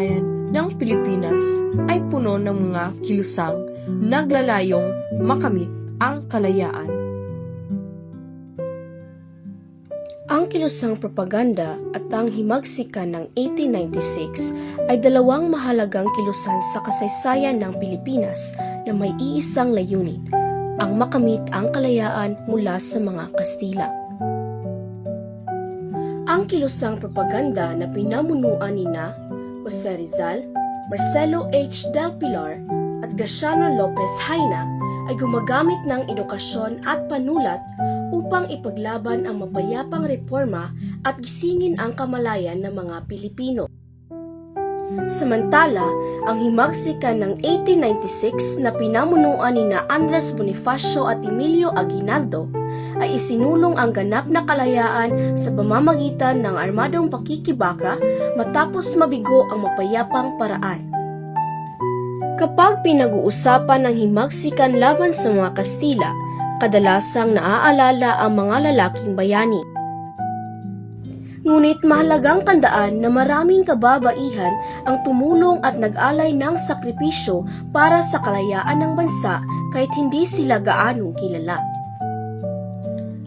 bayan ng Pilipinas ay puno ng mga kilusang naglalayong makamit ang kalayaan. Ang kilusang propaganda at ang himagsikan ng 1896 ay dalawang mahalagang kilusan sa kasaysayan ng Pilipinas na may iisang layunin, ang makamit ang kalayaan mula sa mga Kastila. Ang kilusang propaganda na pinamunuan nina Jose Rizal, Marcelo H. del Pilar at Graciano Lopez Haina ay gumagamit ng edukasyon at panulat upang ipaglaban ang mapayapang reforma at gisingin ang kamalayan ng mga Pilipino. Samantala, ang himagsikan ng 1896 na pinamunuan nina Andres Bonifacio at Emilio Aguinaldo ay isinulong ang ganap na kalayaan sa pamamagitan ng armadong pakikibaka matapos mabigo ang mapayapang paraan. Kapag pinag-uusapan ng himagsikan laban sa mga Kastila, kadalasang naaalala ang mga lalaking bayani. Ngunit mahalagang tandaan na maraming kababaihan ang tumulong at nag-alay ng sakripisyo para sa kalayaan ng bansa kahit hindi sila gaanong kilala.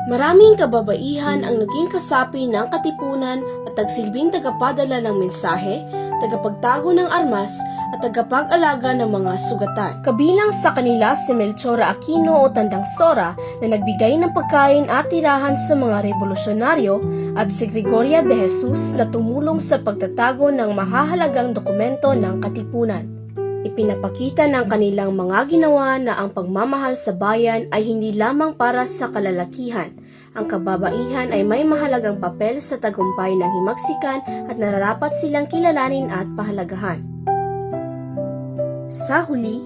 Maraming kababaihan ang naging kasapi ng katipunan at nagsilbing tagapadala ng mensahe, tagapagtago ng armas at tagapag-alaga ng mga sugatan. Kabilang sa kanila si Melchora Aquino o Tandang Sora na nagbigay ng pagkain at tirahan sa mga revolusyonaryo at si Gregoria de Jesus na tumulong sa pagtatago ng mahahalagang dokumento ng katipunan. Ipinapakita ng kanilang mga ginawa na ang pagmamahal sa bayan ay hindi lamang para sa kalalakihan. Ang kababaihan ay may mahalagang papel sa tagumpay ng himagsikan at nararapat silang kilalanin at pahalagahan. Sa huli,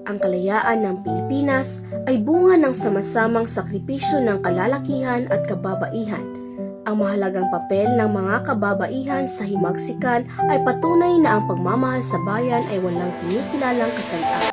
ang kalayaan ng Pilipinas ay bunga ng sama-samang sakripisyo ng kalalakihan at kababaihan. Ang mahalagang papel ng mga kababaihan sa himagsikan ay patunay na ang pagmamahal sa bayan ay walang kinikilalang kasayian.